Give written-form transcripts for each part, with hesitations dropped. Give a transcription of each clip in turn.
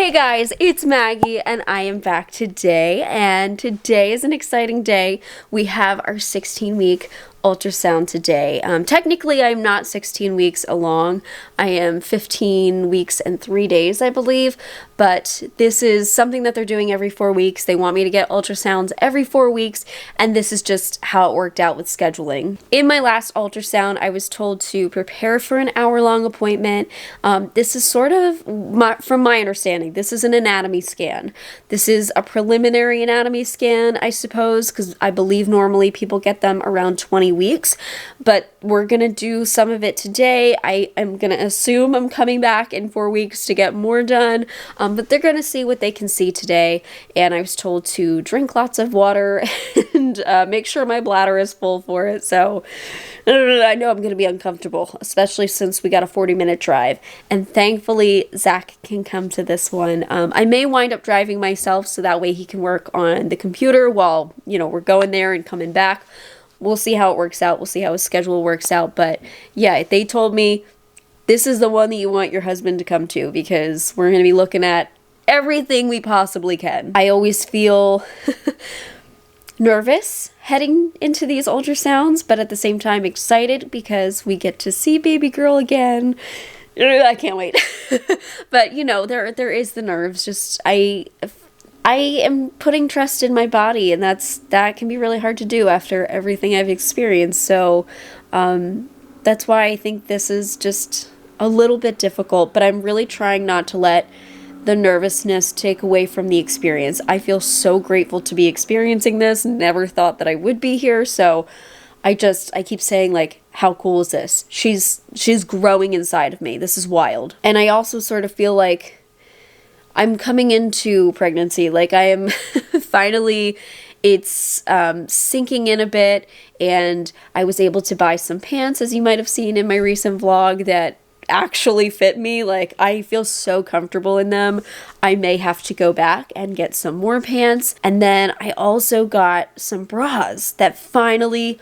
Hey guys, it's Maggie and I am back today, and today is an exciting day. We have our 16-week ultrasound today. Technically, I'm not 16 weeks along. I am 15 weeks and 3 days, I believe, but this is something that they're doing every 4 weeks. They want me to get ultrasounds every 4 weeks, and this is just how it worked out with scheduling. In my last ultrasound, I was told to prepare for an hour-long appointment. This is sort of, from my understanding, this is an anatomy scan. This is a preliminary anatomy scan, I suppose, because I believe normally people get them around 20 weeks, but we're gonna do some of it today. I am gonna assume I'm coming back in 4 weeks to get more done, but they're gonna see what they can see today, and I was told to drink lots of water and make sure my bladder is full for it, so I know I'm gonna be uncomfortable, especially since we got a 40-minute drive, and thankfully Zach can come to this one. I may wind up driving myself so that way he can work on the computer while, you know, we're going there and coming back. We'll see how it works out. We'll see how his schedule works out. But yeah, they told me this is the one that you want your husband to come to because we're going to be looking at everything we possibly can. I always feel nervous heading into these ultrasounds, but at the same time excited because we get to see baby girl again. I can't wait. But you know, there is the nerves. Just I am putting trust in my body, and that can be really hard to do after everything I've experienced. So that's why I think this is just a little bit difficult, but I'm really trying not to let the nervousness take away from the experience. I feel so grateful to be experiencing this. Never thought that I would be here. So I keep saying, like, how cool is this? She's growing inside of me. This is wild. And I also sort of feel like I'm coming into pregnancy, like I am finally, it's sinking in a bit, and I was able to buy some pants, as you might have seen in my recent vlog, that actually fit me. Like, I feel so comfortable in them. I may have to go back and get some more pants, and then I also got some bras that finally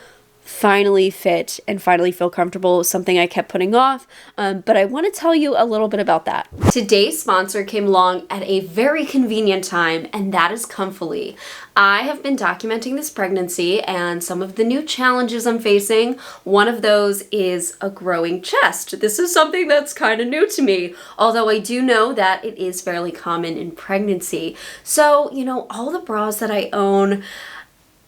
fit and finally feel comfortable, something I kept putting off, but I want to tell you a little bit about that. Today's sponsor came along at a very convenient time, and that is Comfily. I have been documenting this pregnancy and some of the new challenges I'm facing. One of those is a growing chest. This is something that's kind of new to me, although I do know that it is fairly common in pregnancy. So, you know, all the bras that I own,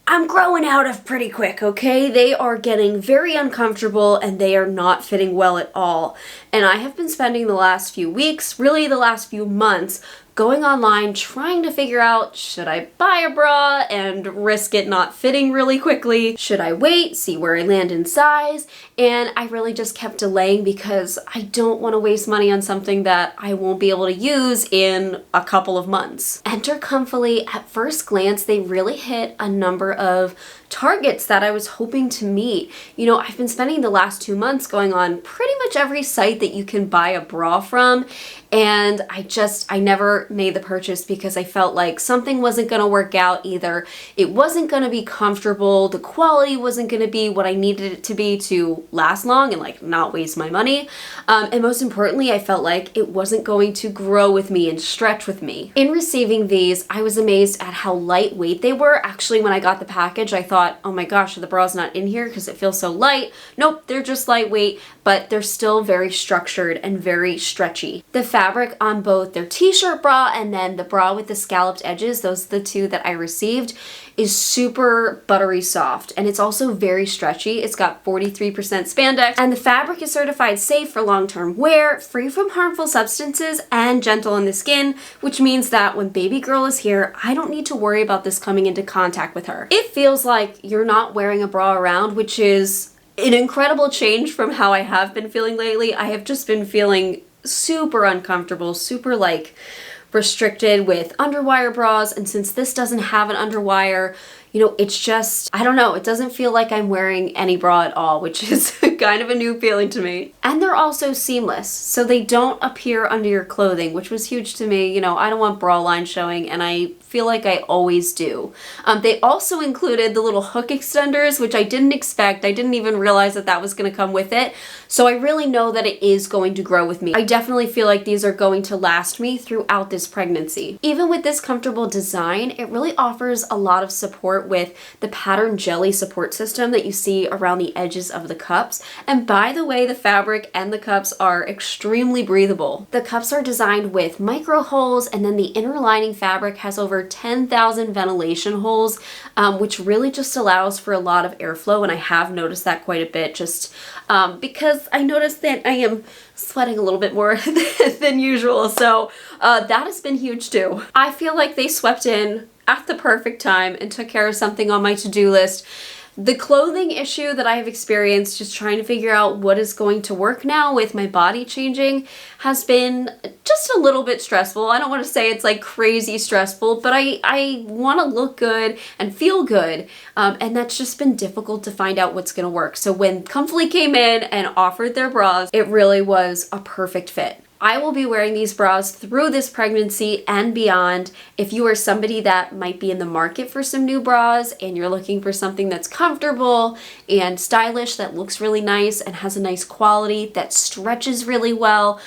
I'm growing out of pretty quick, okay? They are getting very uncomfortable and they are not fitting well at all. And I have been spending the last few weeks, really the last few months, going online trying to figure out, should I buy a bra and risk it not fitting really quickly? Should I wait, see where I land in size? And I really just kept delaying because I don't want to waste money on something that I won't be able to use in a couple of months. Enter Comfily. At first glance, they really hit a number of targets that I was hoping to meet. You know, I've been spending the last 2 months going on pretty much every site that you can buy a bra from, and I never made the purchase because I felt like something wasn't going to work out. Either it wasn't going to be comfortable, the quality wasn't going to be what I needed it to be to last long and like not waste my money, and most importantly, I felt like it wasn't going to grow with me and stretch with me. In receiving these, I was amazed at how lightweight they were. Actually, when I got the package, I thought, oh my gosh, the bra's not in here because it feels so light. Nope, they're just lightweight, but they're still very structured and very stretchy. The fabric on both their t-shirt bra and then the bra with the scalloped edges, those are the two that I received, is super buttery soft, and it's also very stretchy. It's got 43% spandex, and the fabric is certified safe for long-term wear, free from harmful substances, and gentle on the skin, which means that when baby girl is here, I don't need to worry about this coming into contact with her. It feels like you're not wearing a bra around, which is an incredible change from how I have been feeling lately. I have just been feeling super uncomfortable, super like restricted with underwire bras, and since this doesn't have an underwire, you know, it's just, I don't know, it doesn't feel like I'm wearing any bra at all, which is kind of a new feeling to me. And they're also seamless, so they don't appear under your clothing, which was huge to me. You know, I don't want bra line showing, and I feel like I always do. They also included the little hook extenders, which I didn't expect. I didn't even realize that that was going to come with it. So I really know that it is going to grow with me. I definitely feel like these are going to last me throughout this pregnancy. Even with this comfortable design, it really offers a lot of support with the pattern jelly support system that you see around the edges of the cups. And by the way, the fabric and the cups are extremely breathable. The cups are designed with micro holes, and then the inner lining fabric has over 10,000 ventilation holes, which really just allows for a lot of airflow. And I have noticed that quite a bit, just because I noticed that I am sweating a little bit more than usual. So that has been huge too. I feel like they swept in at the perfect time and took care of something on my to-do list. The clothing issue that I have experienced, just trying to figure out what is going to work now with my body changing, has been just a little bit stressful. I don't want to say it's like crazy stressful, but I want to look good and feel good. And that's just been difficult to find out what's going to work. So when Comfly came in and offered their bras, it really was a perfect fit. I will be wearing these bras through this pregnancy and beyond. If you are somebody that might be in the market for some new bras and you're looking for something that's comfortable and stylish, that looks really nice and has a nice quality, that stretches really well,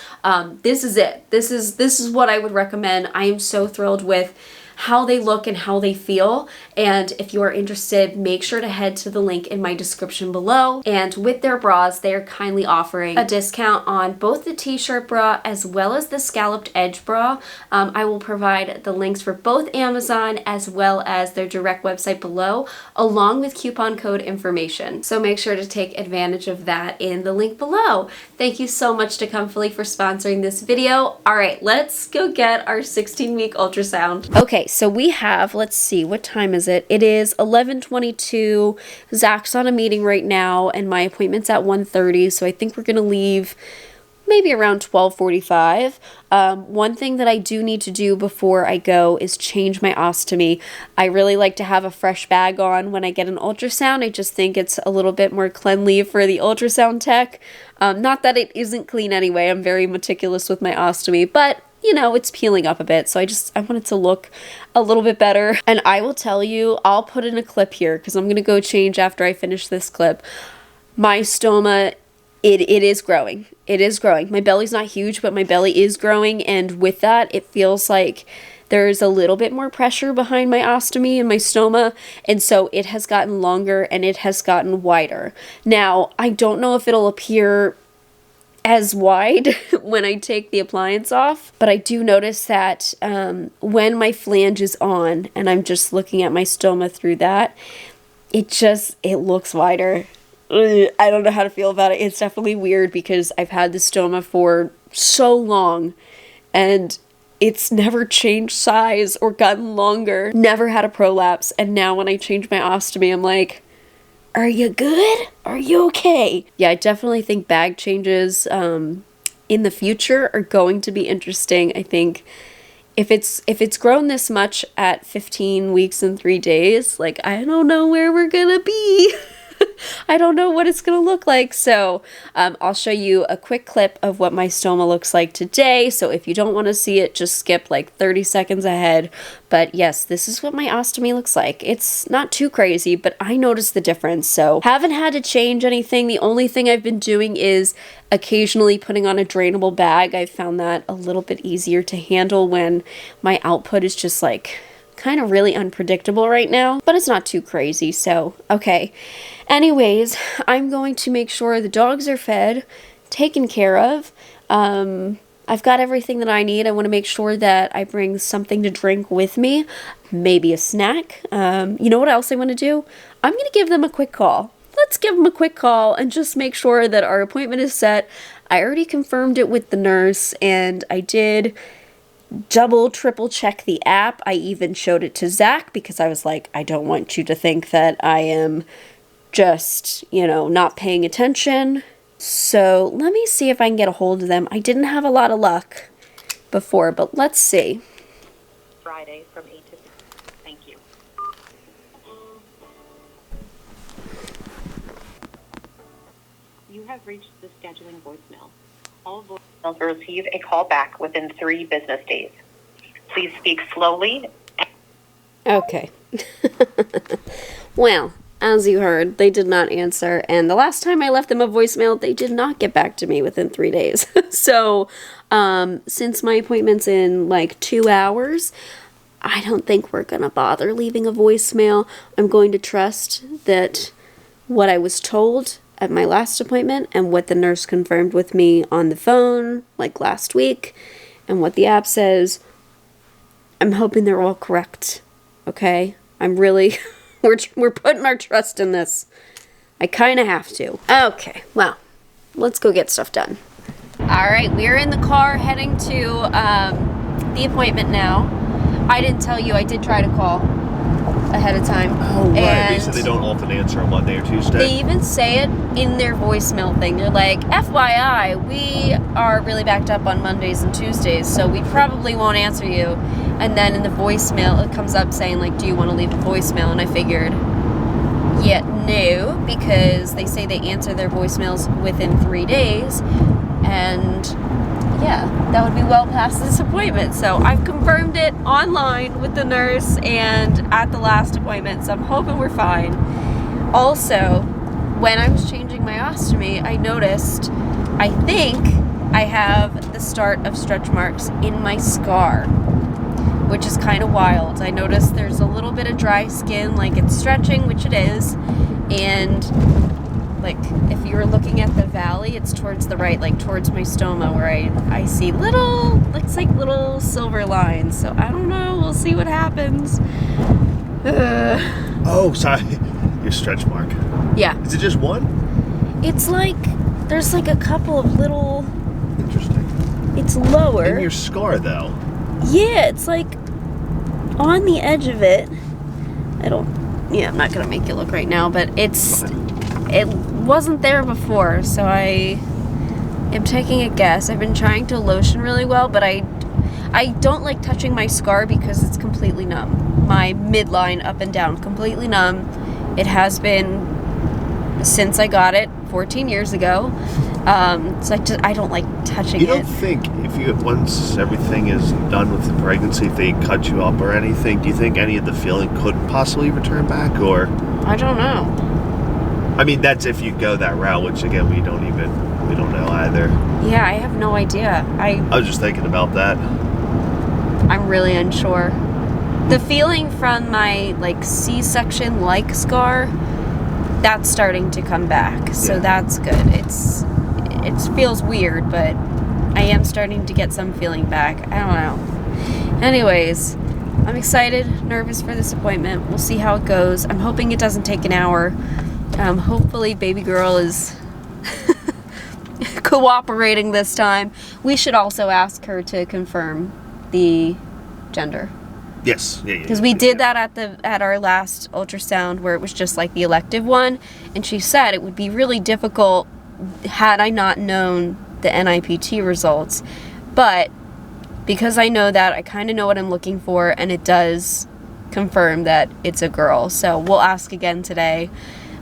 this is it. This is what I would recommend. I am so thrilled with how they look and how they feel. And if you are interested, make sure to head to the link in my description below. And with their bras, they are kindly offering a discount on both the t-shirt bra as well as the scalloped edge bra. I will provide the links for both Amazon as well as their direct website below, along with coupon code information. So make sure to take advantage of that in the link below. Thank you so much to Comfly for sponsoring this video. All right, let's go get our 16-week ultrasound. Okay, so we have, let's see, what time is it? It is 11:22. Zach's on a meeting right now, and my appointment's at 1:30, so I think we're gonna leave maybe around 12:45. One thing that I do need to do before I go is change my ostomy. I really like to have a fresh bag on when I get an ultrasound. I just think it's a little bit more cleanly for the ultrasound tech. Not that it isn't clean anyway. I'm very meticulous with my ostomy, but you know, it's peeling up a bit, so I want it to look a little bit better. And I will tell you, I'll put in a clip here because I'm gonna go change after I finish this clip. My stoma, it is growing. It is growing. My belly's not huge, but my belly is growing, and with that, it feels like there's a little bit more pressure behind my ostomy and my stoma, and so it has gotten longer and it has gotten wider. Now, I don't know if it'll appear as wide when I take the appliance off, but I do notice that when my flange is on and I'm just looking at my stoma through that, it looks wider. I don't know how to feel about it. It's definitely weird because I've had the stoma for so long and it's never changed size or gotten longer, never had a prolapse, and now when I change my ostomy, I'm like, are you good? Are you okay? Yeah, I definitely think bag changes in the future are going to be interesting. I think if it's grown this much at 15 weeks and 3 days, like, I don't know where we're gonna be. I don't know what it's gonna look like. So I'll show you a quick clip of what my stoma looks like today. So if you don't want to see it, just skip like 30 seconds ahead. But yes, this is what my ostomy looks like. It's not too crazy, but I noticed the difference. So haven't had to change anything. The only thing I've been doing is occasionally putting on a drainable bag. I've found that a little bit easier to handle when my output is just like kind of really unpredictable right now, but it's not too crazy. So okay, anyways, I'm going to make sure the dogs are fed, taken care of. I've got everything that I need. I want to make sure that I bring something to drink with me, maybe a snack. You know what else I want to do? I'm going to give them a quick call. Let's give them a quick call and just make sure that our appointment is set. I already confirmed it with the nurse, and I did double, triple check the app. I even showed it to Zach because I was like, I don't want you to think that I am just, you know, not paying attention. So let me see if I can get a hold of them. I didn't have a lot of luck before, but let's see. Friday from 8 to 6. Thank you. have reached the scheduling voicemail. All voicemails will receive a call back within 3 business days. Please speak slowly. Okay. Well, as you heard, they did not answer, and the last time I left them a voicemail, they did not get back to me within 3 days. So, since my appointment's in like 2 hours, I don't think we're gonna bother leaving a voicemail. I'm going to trust that what I was told at my last appointment and what the nurse confirmed with me on the phone, like last week, and what the app says, I'm hoping they're all correct. Okay? I'm really, we're putting our trust in this. I kind of have to. Okay, well, let's go get stuff done. All right, we're in the car heading to the appointment now. I didn't tell you, I did try to call ahead of time. Oh, right. And they said they don't often answer on Monday or Tuesday. they even say it in their voicemail thing. They're like, FYI, we are really backed up on Mondays and Tuesdays, so we probably won't answer you. And then in the voicemail, it comes up saying, like, do you want to leave a voicemail? And I figured, yeah, no, because they say they answer their voicemails within 3 days. And yeah, that would be well past this appointment. So I've confirmed it online with the nurse and at the last appointment, so I'm hoping we're fine. Also, when I was changing my ostomy, I noticed, I think I have the start of stretch marks in my scar, which is kind of wild. I noticed there's a little bit of dry skin, like it's stretching, which it is, and like if you were looking at the valley, it's towards the right, like towards my stoma, where I see little, looks like little silver lines. So I don't know, we'll see what happens. Oh, sorry. Your stretch mark. Yeah. Is it just one? It's like, there's like a couple of little... Interesting. It's lower. In your scar, though. Yeah, it's like on the edge of it. I'm not going to make you look right now, but it wasn't there before, so I am taking a guess. I've been trying to lotion really well, but I don't like touching my scar because it's completely numb. My midline up and down, completely numb. It has been since I got it 14 years ago. So I don't like touching it. You don't think once everything is done with the pregnancy, if they cut you up or anything, do you think any of the feeling could possibly return back, or? I don't know. I mean, that's if you go that route, which again, we don't know either. Yeah, I have no idea. I was just thinking about that. I'm really unsure. The feeling from my like C-section like scar, that's starting to come back. So Yeah. That's good. It feels weird, but I am starting to get some feeling back. I don't know. Anyways, I'm excited, nervous for this appointment. We'll see how it goes. I'm hoping it doesn't take an hour. Hopefully baby girl is cooperating this time. We should also ask her to confirm the gender. Yes. Yeah. Because we did that at our last ultrasound, where it was just like the elective one, and she said it would be really difficult had I not known the NIPT results. But because I know that, I kind of know what I'm looking for, and it does confirm that it's a girl. So we'll ask again today.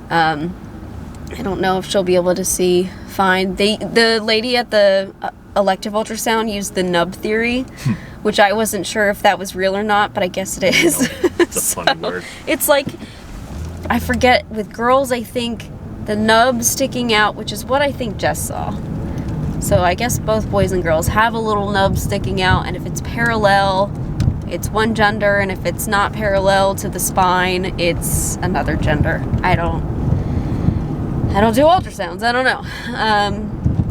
I don't know if she'll be able to see fine. The lady at the elective ultrasound used the nub theory, which I wasn't sure if that was real or not, but I guess it is. It's a funny word. It's like, I forget, with girls, I think the nub sticking out, which is what I think Jess saw. So I guess both boys and girls have a little nub sticking out, and if it's parallel, it's one gender, and if it's not parallel to the spine, it's another gender. I don't do ultrasounds. I don't know.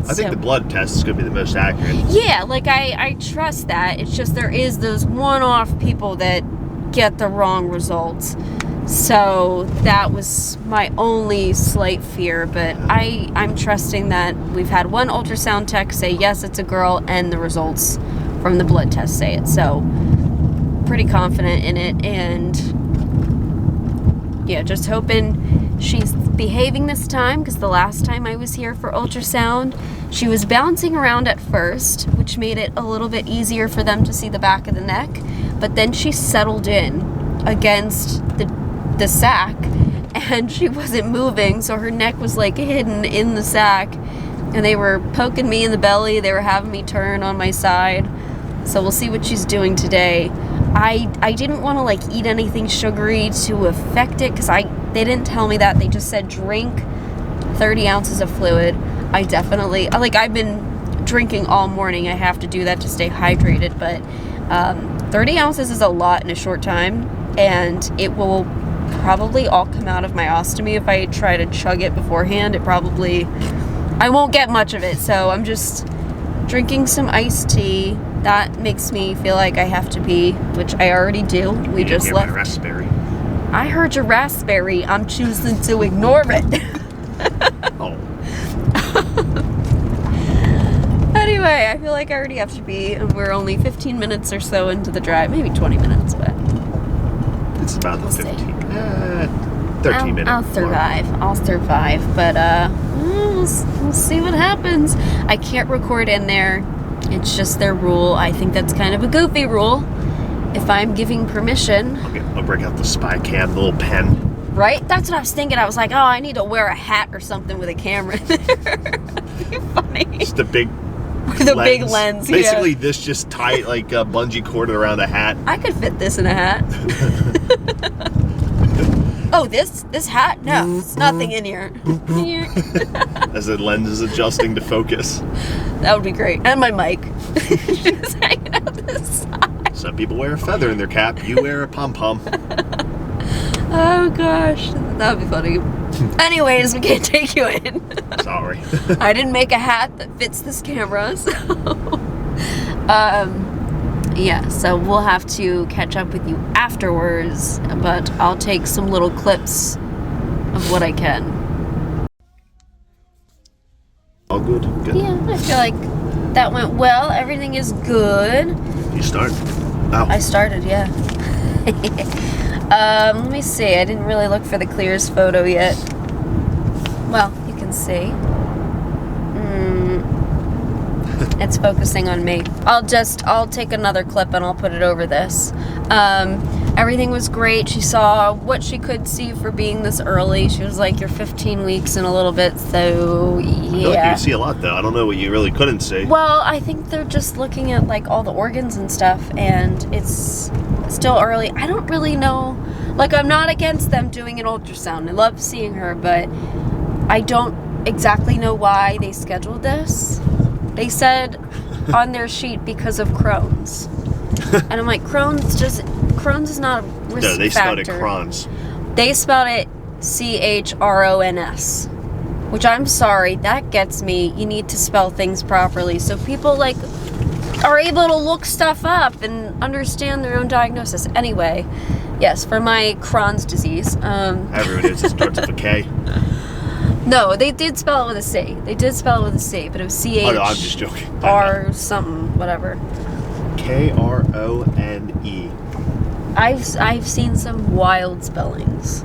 I think the blood test is going to be the most accurate. Yeah, like I trust that. It's just there is those one-off people that get the wrong results. So that was my only slight fear, but I'm trusting that we've had one ultrasound tech say yes, it's a girl, and the results from the blood test say it. So pretty confident in it, and yeah, just hoping she's behaving this time, because the last time I was here for ultrasound, she was bouncing around at first, which made it a little bit easier for them to see the back of the neck, but then she settled in against the sac, and she wasn't moving, so her neck was like hidden in the sac, and they were poking me in the belly. They were having me turn on my side. So we'll see what she's doing today. I didn't want to like eat anything sugary to affect it because they didn't tell me that. They just said drink 30 ounces of fluid. I definitely, like, I've been drinking all morning. I have to do that to stay hydrated, but 30 ounces is a lot in a short time, and it will probably all come out of my ostomy if I try to chug it beforehand. I won't get much of it, so I'm just drinking some iced tea. That makes me feel like I have to pee, which I already do. We just left. My raspberry. I heard your raspberry. I'm choosing to ignore it. Oh. Anyway, I feel like I already have to pee, and we're only 15 minutes or so into the drive. Maybe 20 minutes, but It's about the We'll 15. 13 minutes. I'll survive, but we'll see what happens. I can't record in there. It's just their rule. I think that's kind of a goofy rule. If I'm giving permission. Okay, I'll break out the spy cam, the little pen. Right? That's what I was thinking. I was like, oh, I need to wear a hat or something with a camera in there. That'd be funny. Just a big With a big lens, yeah. Basically, this just tight like a bungee cord around a hat. I could fit this in a hat. Oh, this hat? No, it's nothing in here. As the lens is adjusting to focus. That would be great. And my mic. Just hanging out this side. Some people wear a feather in their cap. You wear a pom-pom. Oh, gosh. That would be funny. Anyways, we can't take you in. Sorry. I didn't make a hat that fits this camera, so... yeah, so we'll have to catch up with you afterwards, but I'll take some little clips of what I can. All good. Good. Yeah, I feel like that went well. Everything is good. You start. Oh. I started, yeah. Let me see. I didn't really look for the clearest photo yet. Well, you can see. It's focusing on me. I'll take another clip and I'll put it over this. Everything was great. She saw what she could see for being this early. She was like, you're 15 weeks in a little bit, so yeah. I feel like you see a lot though. I don't know what you really couldn't see. Well, I think they're just looking at like all the organs and stuff, and it's still early. I don't really know. Like, I'm not against them doing an ultrasound. I love seeing her, but I don't exactly know why they scheduled this. They said on their sheet because of Crohn's. And I'm like, Crohn's is not a risk factor. No, they spelled it Crohn's. They spelled it CHRONS. Which, I'm sorry, that gets me. You need to spell things properly so people like are able to look stuff up and understand their own diagnosis. Anyway, yes, for my Crohn's disease. Everyone knows it starts with a K. No, they did spell it with a C. They did spell it with a C, but it was C-H... Oh, no, I'm just joking. R something, whatever. K-R-O-N-E. I've seen some wild spellings.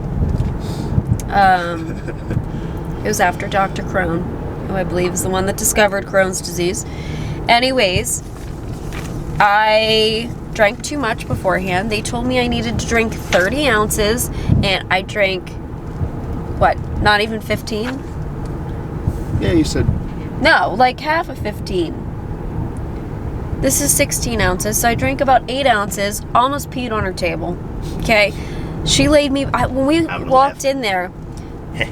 It was after Dr. Crohn, who I believe is the one that discovered Crohn's disease. Anyways, I drank too much beforehand. They told me I needed to drink 30 ounces, and I drank... what, not even 15? Yeah, you said... No, like half of 15. This is 16 ounces, so I drank about 8 ounces, almost peed on her table. Okay? She laid me... when we walked in there,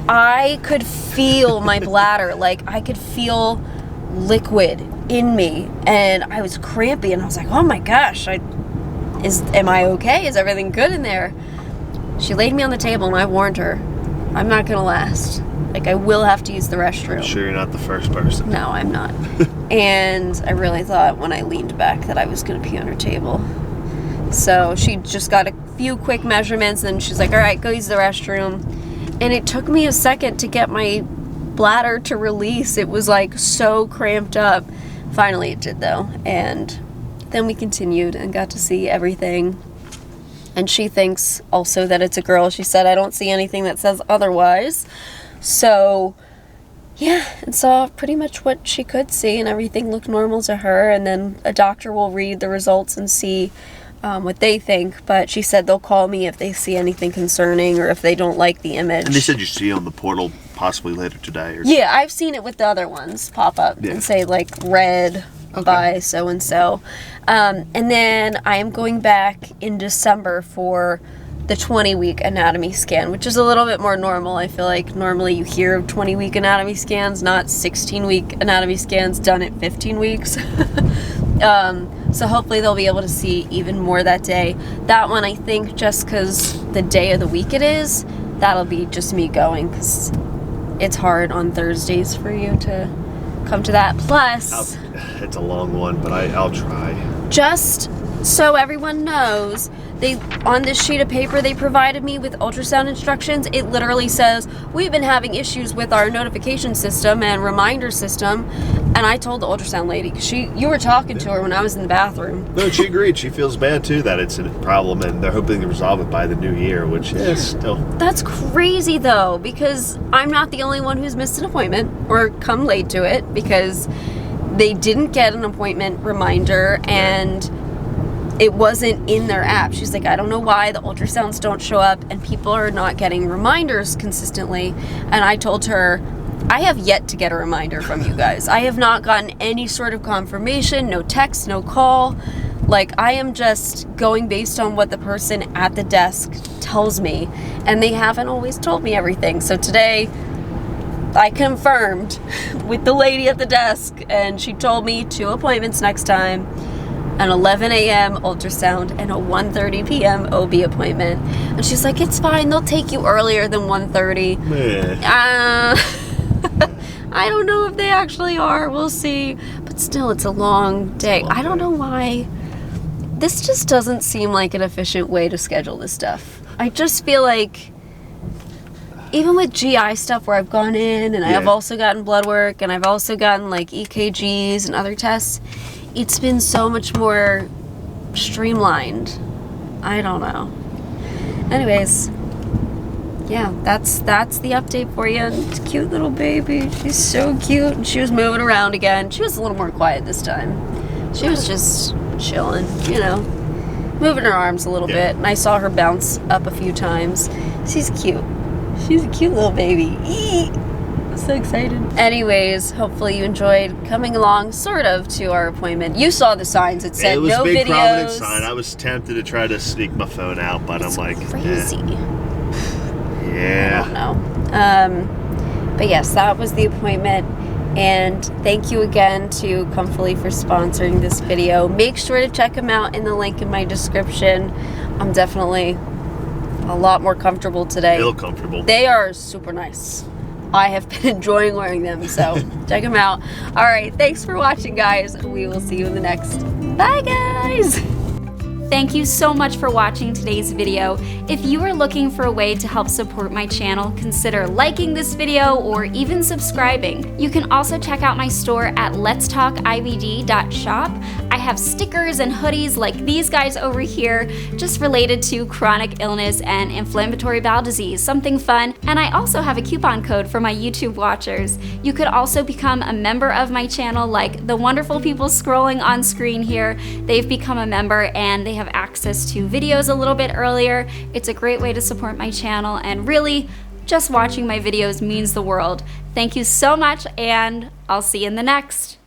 I could feel my bladder. Like, I could feel liquid in me, and I was crampy, and I was like, oh my gosh, am I okay? Is everything good in there? She laid me on the table, and I warned her, I'm not gonna last. Like, I will have to use the restroom. Sure you're not the first person. No, I'm not. And I really thought when I leaned back that I was gonna pee on her table. So she just got a few quick measurements, and she's like, all right, go use the restroom. And it took me a second to get my bladder to release. It was like so cramped up. Finally it did though. And then we continued and got to see everything. And she thinks also that it's a girl. She said, I don't see anything that says otherwise. So, yeah, and saw pretty much what she could see, and everything looked normal to her. And then a doctor will read the results and see what they think, but she said they'll call me if they see anything concerning or if they don't like the image. And they said you see on the portal possibly later today. Or yeah, I've seen it with the other ones pop up and say like read by so and so. And then I am going back in December for the 20-week anatomy scan, which is a little bit more normal. I feel like normally you hear of 20-week anatomy scans, not 16-week anatomy scans done at 15 weeks. So hopefully they'll be able to see even more that day. That one, I think, just because the day of the week it is, that'll be just me going, because it's hard on Thursdays for you to come to that. Plus, it's a long one, but I'll try. Just so everyone knows, on this sheet of paper they provided me with ultrasound instructions, it literally says, we've been having issues with our notification system and reminder system. And I told the ultrasound lady, because you were talking to her when I was in the bathroom. No, she agreed. She feels bad too that it's a problem, and they're hoping to resolve it by the new year, which is still... That's crazy though, because I'm not the only one who's missed an appointment or come late to it, because they didn't get an appointment reminder and it wasn't in their app. She's like, I don't know why the ultrasounds don't show up and people are not getting reminders consistently. And I told her, I have yet to get a reminder from you guys. I have not gotten any sort of confirmation, no text, no call. Like, I am just going based on what the person at the desk tells me, and they haven't always told me everything. So today, I confirmed with the lady at the desk, and she told me 2 appointments next time, an 11 a.m. ultrasound and a 1:30 p.m. OB appointment. And she's like, it's fine, they'll take you earlier than 1:30. I don't know if they actually are, we'll see. But still, it's a long day. I don't know why. This just doesn't seem like an efficient way to schedule this stuff. I just feel like, even with GI stuff where I've gone in and I have also gotten blood work and I've also gotten like EKGs and other tests, it's been so much more streamlined. I don't know. Anyways, yeah, that's the update for you. It's a cute little baby. She's so cute. And she was moving around again. She was a little more quiet this time. She was just chilling, you know, moving her arms a little bit. And I saw her bounce up a few times. She's cute. She's a cute little baby. I'm so excited. Anyways, hopefully you enjoyed coming along, sort of, to our appointment. You saw the signs. It said no videos. It was a big prominent sign. I was tempted to try to sneak my phone out, but I'm like, crazy. Yeah. I don't know. But yes, that was the appointment. And thank you again to Comfily for sponsoring this video. Make sure to check them out in the link in my description. I'm definitely a lot more comfortable today. Feel comfortable. They are super nice. I have been enjoying wearing them, so check them out. All right, thanks for watching, guys. We will see you in the next. Bye, guys. Thank you so much for watching today's video. If you are looking for a way to help support my channel, consider liking this video or even subscribing. You can also check out my store at LetsTalkIBD.shop. I have stickers and hoodies like these guys over here, just related to chronic illness and inflammatory bowel disease, something fun. And I also have a coupon code for my YouTube watchers. You could also become a member of my channel, like the wonderful people scrolling on screen here. They've become a member and they have access to videos a little bit earlier. It's a great way to support my channel, and really, just watching my videos means the world. Thank you so much, and I'll see you in the next.